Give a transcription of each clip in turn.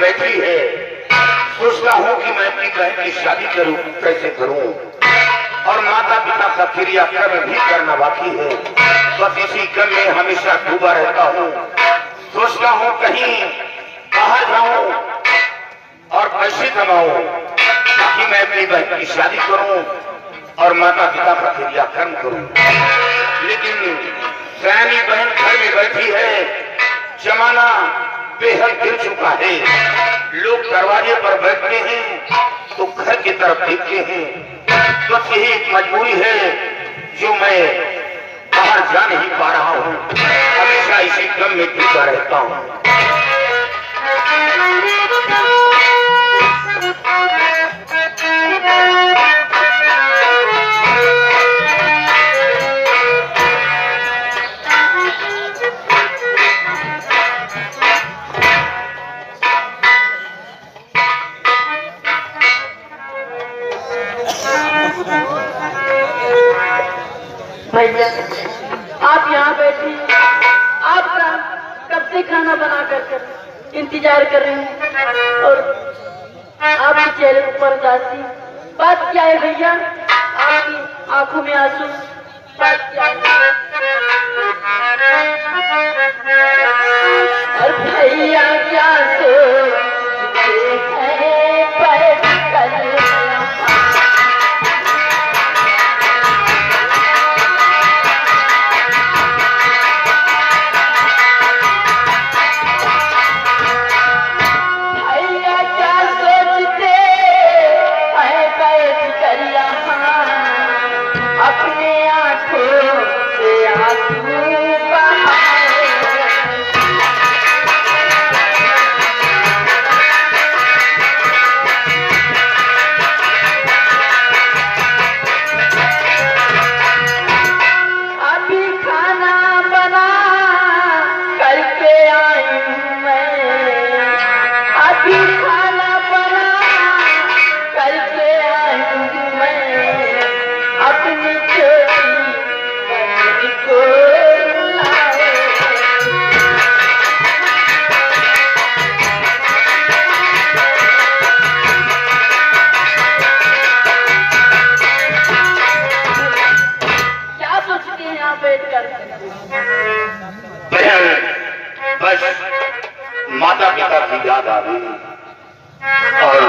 बैठी है, सोचता हूँ कि मैं अपनी बहन की शादी करूँ, कैसे करूँ, और माता पिता का क्रियाक्रम भी करना बाकी है। बस इसी क्रम में हमेशा डूबा रहता हूँ। सोचता हूँ कहीं बाहर जाऊँ और पैसे कमाऊँ ताकि मैं अपनी बहन की शादी करूँ और माता पिता का क्रियाक्रम करूँ। लेकिन सयानी बहन घर में बैठी है, जमाना बेहद गिर चुका है। लोग दरवाजे पर बैठते हैं तो घर की तरफ देखते हैं। बस यही एक मजबूरी है जो मैं बाहर जा नहीं पा रहा हूँ। हमेशा इसी क्रम में डूबा रहता हूँ। भैया आप यहाँ बैठे, आपका कब से खाना बना कर इंतजार कर रहे हैं और आपके चेहरे पर उदासी। बात क्या है भैया? आपकी आंखों में आंसू, बात क्या है? और भैया क्या सोचते हैं बैठ कर? माता पिता की याद आ गई और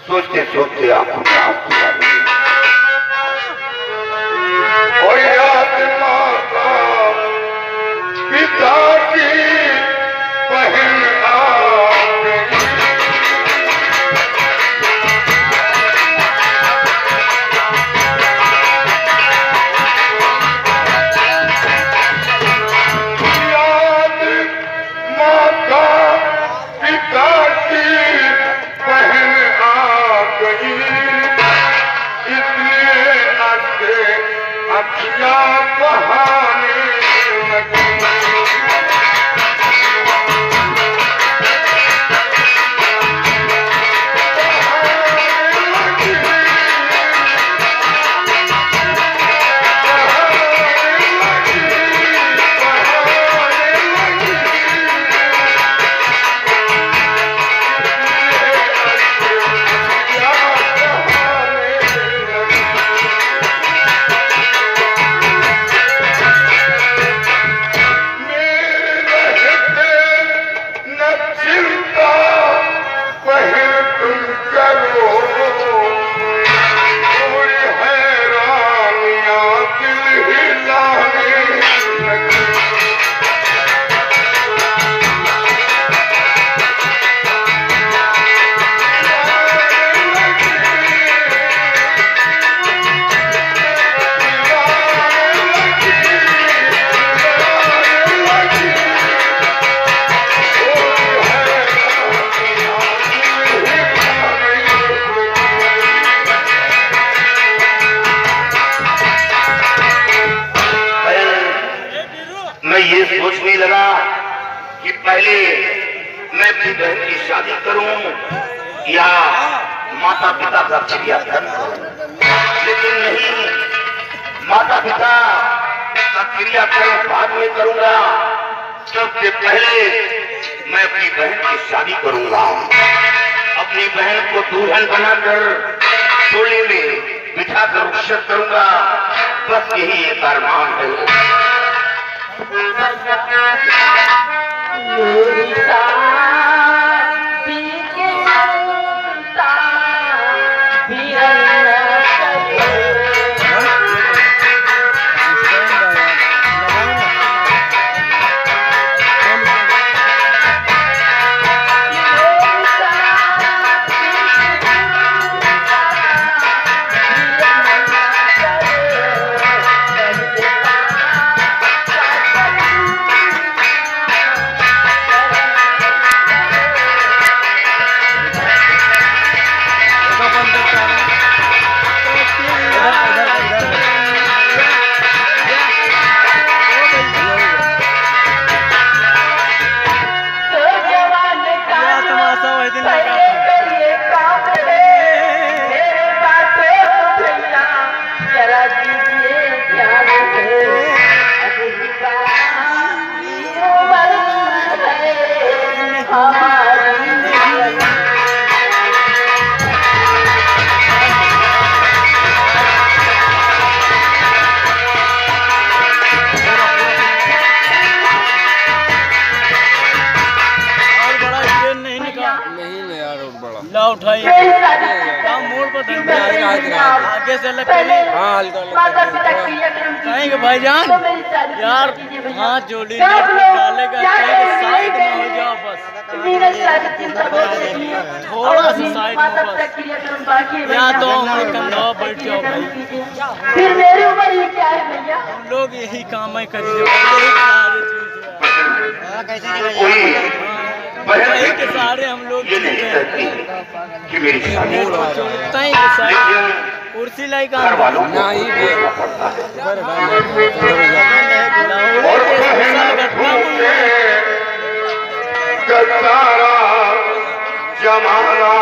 सोचते सोचते आंखों में आंसू आ गए। और याद माता पिता की बहन आ गई। सोचने लगा कि पहले मैं अपनी बहन की शादी करूं या माता पिता का क्रियाक्रम करूं, लेकिन नहीं, माता पिता का क्रियाक्रम बाद में करूंगा। सबसे पहले मैं अपनी बहन की शादी करूंगा। अपनी बहन को दुल्हन बनाकर चोली में बिठाकर रुखसत करूंगा। बस यही एक अरमान है। मेरी शादी के मोड़ पर आगे से कहेंगे भाईजान यार हाथ जोड़ी डालेगा साइड में हो जाओ बस थोड़ा सा साइड में बस या तो हमारे कंधा बैठ जाओ भाई। फिर मेरी उम्र ये क्या है भैया? हम लोग यही काम है करिए बहन के सहारे हम लोग ये नहीं कहती कि मेरी शादी कुर्सी लाई का घर वालों को नहीं देखना पड़ता है। गद्दारा जमाना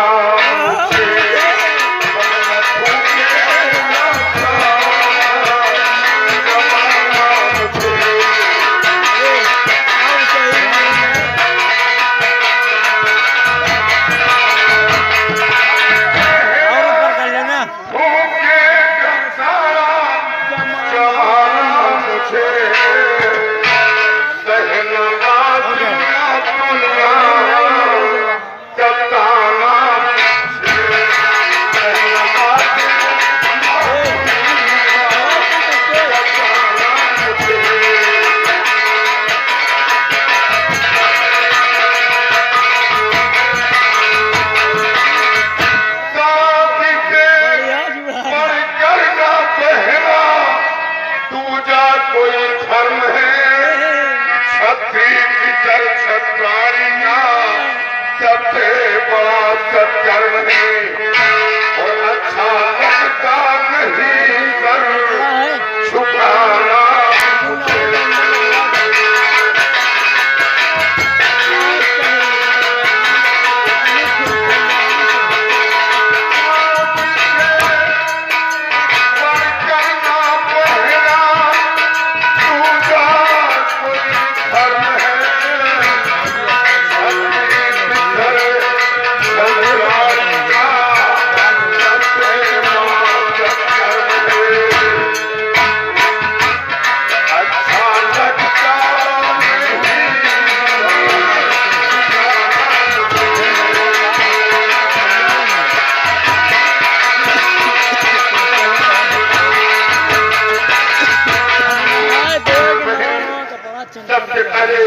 सबसे पहले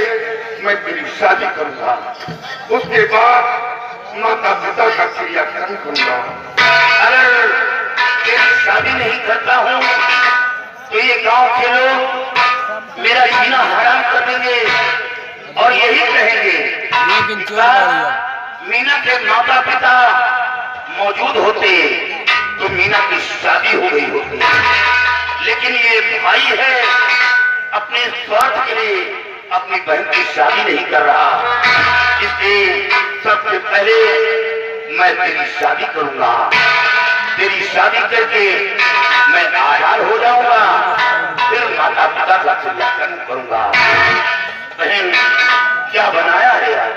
मैं तेरी शादी करूंगा, उसके बाद माता पिता का क्रियाक्रम करूंगा। अगर तेरी शादी नहीं करता हूँ तो ये गांव के लोग मेरा जीना हराम कर देंगे और यही कहेंगे मीना के माता पिता मौजूद होते तो मीना की शादी हो गई होती। लेकिन ये भाई है अपने स्वार्थ के लिए अपनी बहन की शादी नहीं कर रहा, इसलिए सबसे पहले मैं तेरी शादी करूंगा। तेरी शादी करके मैं आजाद हो जाऊंगा, फिर माता पिता का क्रियाक्रम करूंगा। बहन क्या बनाया है यार?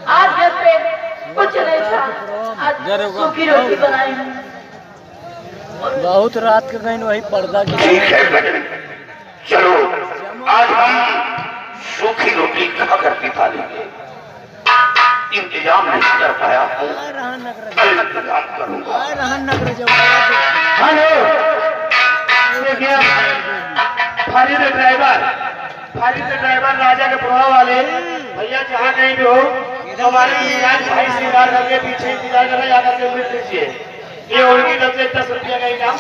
आज घर पे कुछ नहीं था, आज सूखी रोटी बनाई हूँ। बहुत रात के गई वही पर्दा की। ठीक है बहन, चलो आज हम सूखी रोटी खाकर पिता लेंगे। इंतजाम नहीं कर पाया हूँ, कल इंतजाम करूंगा। हेलो, देखिए फारिद ड्राइवर राजा के प्रभाव वाले भैया, जहाँ कहीं भी हो हमारे मिजाज भाई से इंतजार करके पीछे इंतजार कर रहे, आकर के मिल लीजिए। ये उनकी तरफ से 10 रुपया का इनाम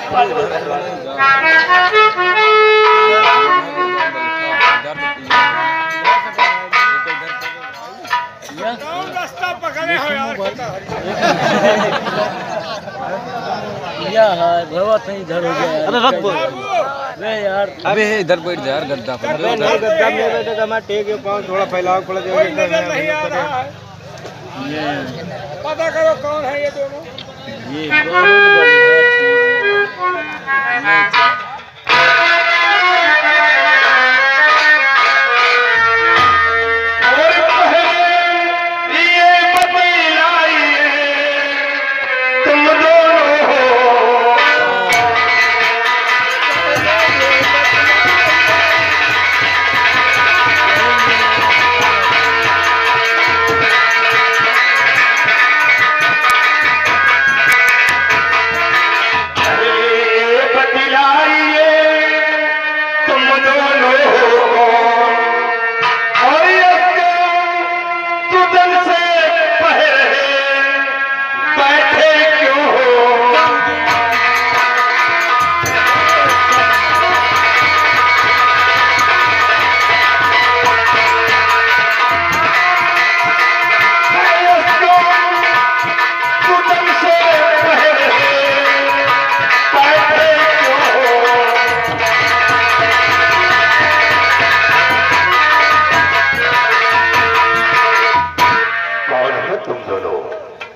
रास्ता पकड़े हो यार। भगवत नहीं इधर हो गया। अबे यार, अबे इधर बैठ जा यार, गद्दा पर गद्दा में बैठे मैं टेक पाँव थोड़ा फैलाओ थोड़ा कोई नजर नहीं आ रहा है। पता करो कौन है ये दोनों। ये बहुत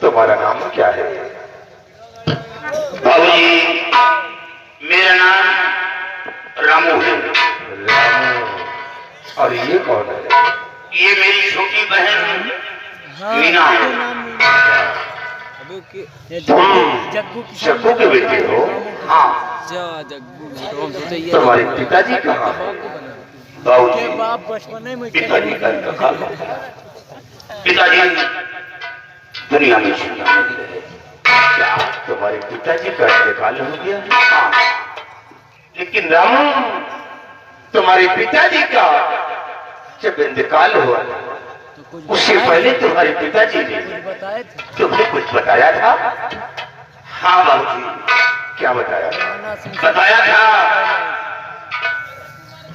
तुम्हारा नाम क्या है? बाबूजी, मेरा नाम रामू है। रामू, और ये कौन है? ये मेरी छोटी बहन मीना है। जग्गू के बेटे हो? हाँ। तुम्हारे पिताजी कहाँ है? बाबूजी, पिताजी का इंतकाल हो गया। पिताजी दुनिया में जिंदा नहीं रहे। क्या तुम्हारे पिताजी का इंतकाल हो गया? हाँ। लेकिन रामू, तुम्हारे पिताजी का जब इंतकाल हुआ उससे पहले तुम्हारे पिताजी ने तुम्हें कुछ बताया था? हाँ बाबूजी, क्या बताया था? बताया था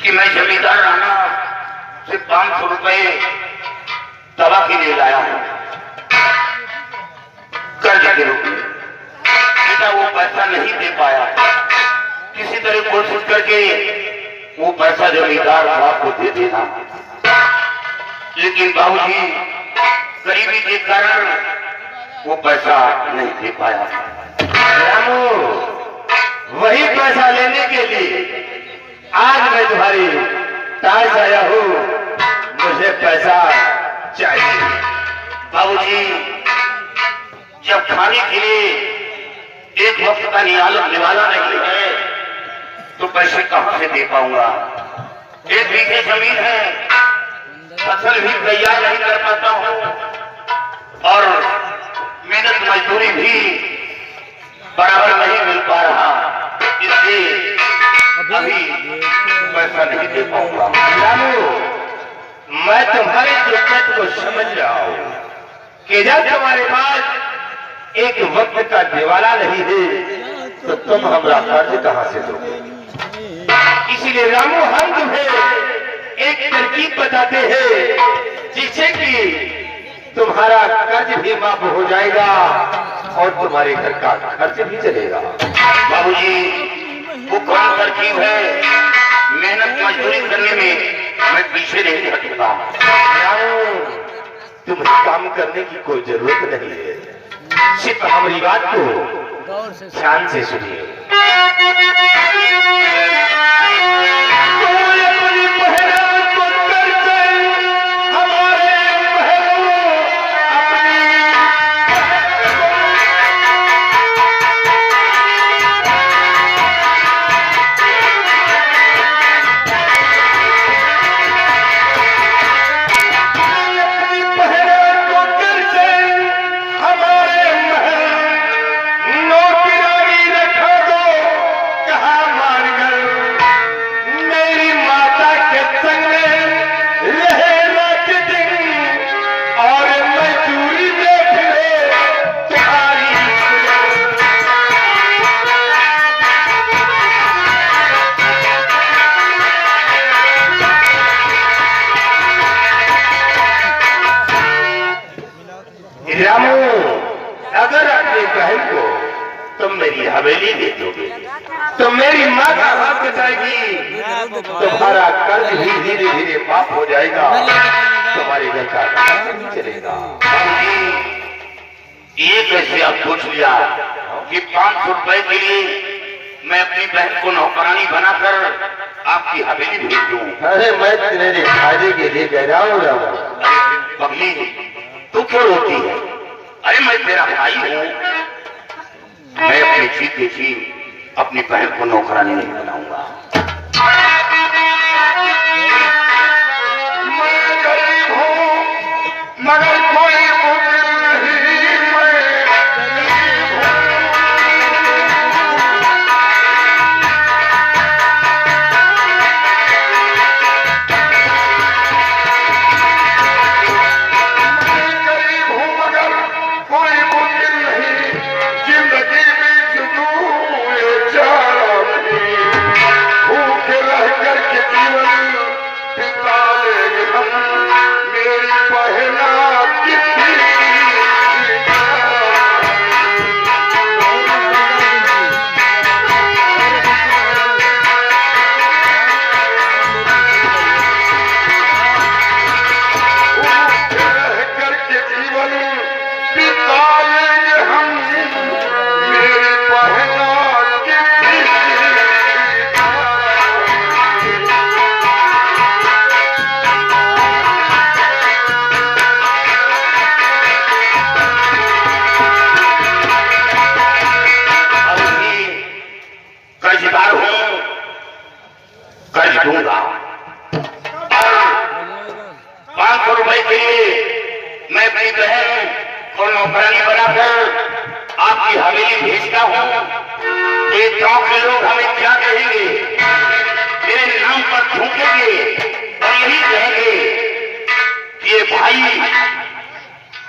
कि मैं जमींदार राणा से 500 रुपए दवा के लिए लाया हूं कर्ज के रूप में। बेटा वो पैसा नहीं दे पाया, किसी तरह कोशिश करके वो पैसा जमींदार साहब को दे देना, लेकिन बाबूजी गरीबी के कारण वो पैसा नहीं दे पाया। रामू, वही पैसा लेने के लिए आज मैं तुम्हारी ताज आया हूँ। मुझे पैसा चाहिए। बाबूजी, जब खाने के लिए एक वक्त का निवाला नहीं है तो पैसे कहां से दे पाऊंगा? 1 बीघे जमीन है, फसल भी तैयार नहीं कर पाता हूं और मेहनत मजदूरी भी बराबर नहीं मिल पा रहा, इसलिए अभी पैसा नहीं दे पाऊंगा। रामू, मैं तुम्हारी दिक्कत को समझ रहा हूं कि जब तुम्हारे पास एक वक्त का दिवाला नहीं है तो तुम हमारा कर्ज कहां से दोगे? इसीलिए रामू, हम तुम्हें एक तरकीब बताते हैं जिससे कि तुम्हारा कर्ज भी माफ हो जाएगा और तुम्हारे घर का खर्च भी चलेगा। बाबूजी, वो कौन तरकीब है? मेहनत मजदूरी करने में मैं पीछे नहीं हटूंगा। तुम्हें काम करने की कोई जरूरत नहीं है, सिर्फ हमारी बात को ध्यान से सुनिए। कोई अपनी पहरा को कर रामू, अगर अपनी बहन को तुम मेरी हवेली दे दोगे तो मेरी माँ का हाथ जाएगी, तुम्हारा कर्ज भी धीरे धीरे माफ हो जाएगा, तुम्हारे घर का खर्च भी चलेगा। ये कैसे आप पूछ लिया कि 500 रुपए के लिए मैं अपनी बहन को नौकरानी बनाकर आपकी हवेली भेज दूं? अरे मैं तेरे फायदे के लिए कह रहा हूँ रामू। अरे पगली, तू क्यों रोती है? अरे मैं तेरा भाई हूँ, मैं अपनी जीत देखी अपनी बहन को नौकरानी नहीं बनाऊंगा। मैं गरीब हूँ मगर कोई मुश्किल नहीं, मैं गरीब हूँ मगर कोई मुश्किल नहीं, जिंदगी में जुनून भूखे रह कर के जीवन बिता लेंगे हम, मेरी पहला रह करके जीवन बिता लेंगे हम, मेरी पहला कर्जदार हूं, कर्ज दूंगा। 500 रुपए के लिए मैं अपनी बहन को नौकरानी बनाकर आपकी हवेली भेजता हूं, तो ये गांव के लोग हमें क्या कहेंगे? मेरे नाम पर थूकेंगे और यही कहेंगे कि ये भाई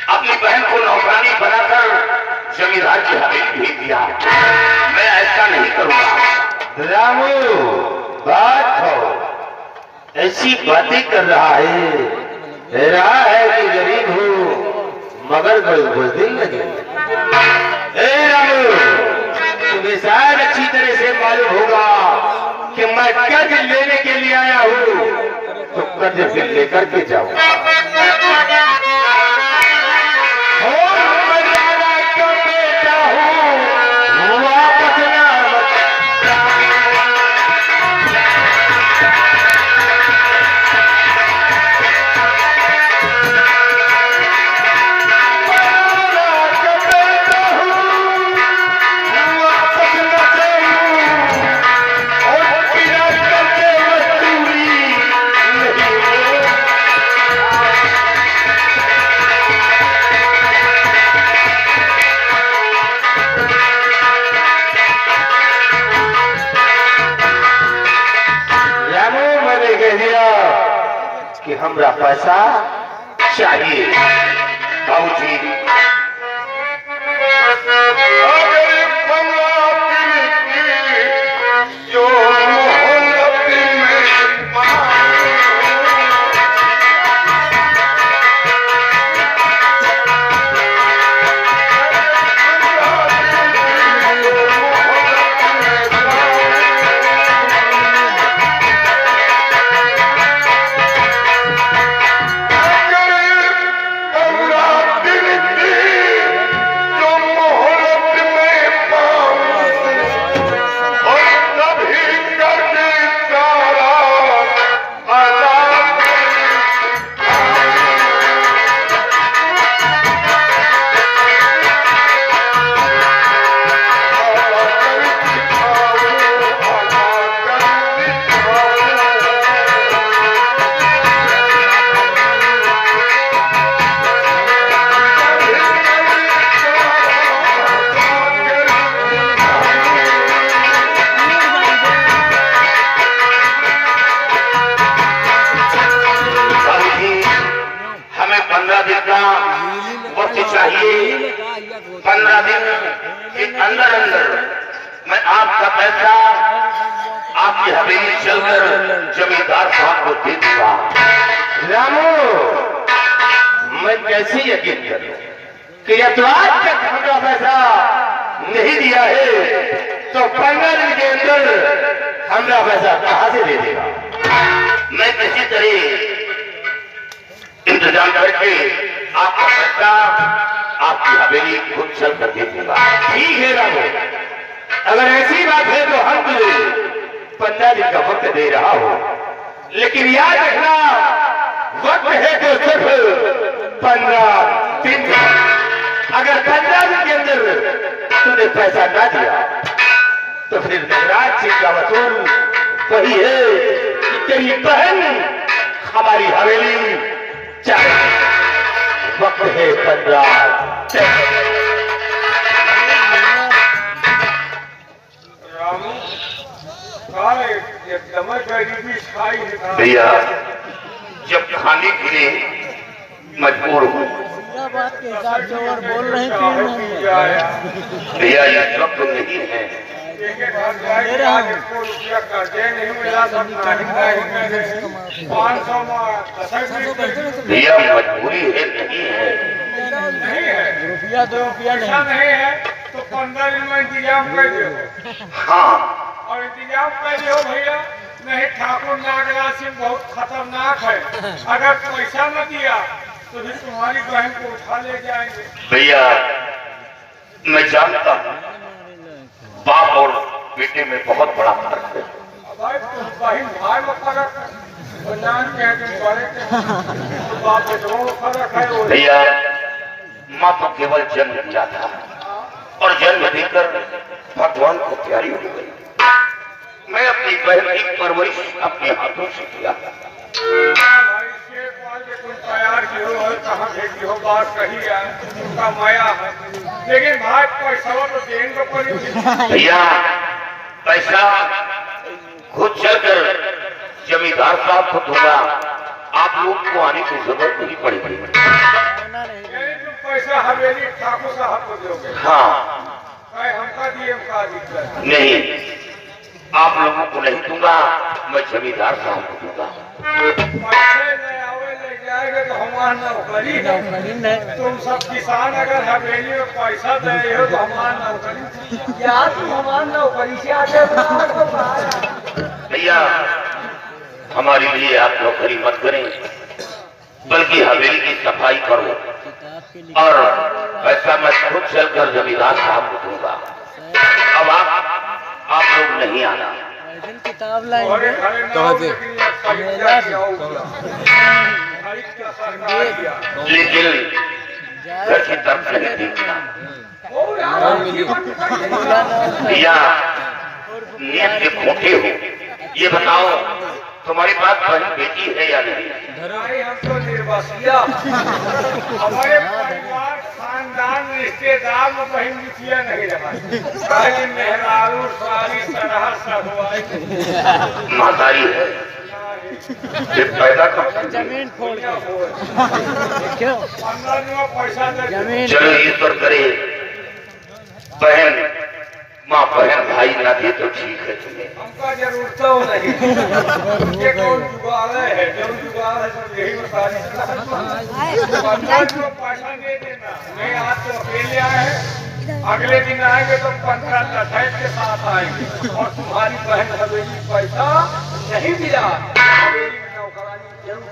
अपनी बहन को नौकरानी बनाकर जमींदार की हवेली भेज दिया। मैं ऐसा नहीं करूंगा। रामू, बात हो, ऐसी बातें कर रहा है, कह रहा है कि गरीब हूँ मगर कोई बुज़दिल नहीं। ए रामू, तुम्हें शायद अच्छी तरह से मालूम होगा कि मैं कर्ज लेने के लिए आया हूँ, तो कर्ज फिर लेकर के जाऊंगा। कि हमरा पैसा चाहिए। बाबूजी, जो मोहब्बत में चाहिए। 15 दिन के अंदर अंदर मैं आपका पैसा आपकी हवेली चलकर जमींदार साहब को दे दूंगा। रामू, मैं कैसे यकीन करूं? कि यथवाद तक हमरा पैसा नहीं दिया है तो 15 दिन के अंदर हमरा पैसा कहां से दे देगा? मैं किसी तरह इंतजाम करके आपका पैसा आपकी हवेली खुद चल कर दे दूंगा। ठीक है रामू, अगर ऐसी बात है तो हम तुझे 15 दिन का वक्त दे रहा हूं, लेकिन याद रखना वक्त है तो सिर्फ 15 दिन। अगर 15 दिन के अंदर तूने पैसा ना दिया तो फिर नगराज सिंह का वसूल वही है कि तेरी बहन हमारी हवेली चाहे। वक्त है 15 रामू काहे एकदम गरीबी छाई है। भैया जब खाने के लिए मजबूर हूँ पूरा बात के हिसाब से और बोल रहे हैं भैया इस वक्त नहीं है। रुपया कर्जे नहीं मिला सब नहीं 500 भैया मजबूरी है, नहीं है। नहीं है रुपया 2 रुपया ऐसा नहीं। नहीं है तो 15 दिन में इंतजाम कर दो हाँ और इंतजाम कर दो भैया। नहीं ठाकुर नागराज सिंह बहुत खतरनाक है, अगर पैसा न दिया तो फिर तुम्हारी बहन को उठा ले जाएंगे। भैया मैं जानता हूँ बाप और बेटे में बहुत बड़ा फर्क है। भाई तुम बहन भाई में फर्क है, जान के तुम बड़े के बाप बेटों में फर्क है। वो भैया माँ तो केवल जन्म दिया था और जन्म देकर भगवान को प्यारी हो गई। मैं अपनी बहन की परवरिश अपने हाथों से किया। भाई शेर पाल के तुम तैयार की हो और कहाँ भेजी हो बात कही है, उनका माया है। लेकिन भाई पैसा तो देंगे पड़ेगी। भैया पैसा खुद चलकर जमींदार साहब को दूंगा, आप लोग को आने की जरूरत नहीं पड़ेगी। यानी तुम पैसा हवेली ठाकुर साहब को दोगे? हाँ भाई हमका दिए हमका दिक्कत नहीं, आप लोगों को नहीं दूंगा, मैं जमींदार साहब को दूंगा। पैसे ले आवे ले जाएगा तो हमारा नौकरी है। तुम सब किसान अगर हवेली में पैसा दे हो तो हमारा नौकरी या तुम हमारा नौकरी से आते भैया हमारे लिए आप नौकरी मत करें, बल्कि हवेली की सफाई करो और पैसा मैं खुद चलकर जमींदार साहब को दूंगा। अब आप लोग नहीं आना। किताब लाएंगे लेकिन घर की तरफ नहीं देखना। भैया नीयत के खोटे हो, ये बताओ तुम्हारे पास बहन बेटी है या नहीं? भाई हम तो निर्वसिया, हमारे परिवार खानदान रिश्तेदार में बहन बिटिया नहीं रहा। सारी मेहरारू सारी तरह सब हुआ मातारी है, ये पैदा कब? जमीन खोल के देखो 15 दिन में पैसा दे। जमीन चलो ईश्वर करे बहन माँ बहन भाई ना दे तो ठीक है तुम्हें। हमका जरूरत तो नहीं। ये कौन जुगाड़ है? जो जुगाड़ है सब यही में सारी 15 दिन में पैसा दे देना। नहीं आज तो अकेले आए हैं, अगले दिन आएंगे तो 15 लठाई के साथ आएंगे और तुम्हारी बहन हवेली पैसा नहीं दिया, हवेली में नौकरानी जरूर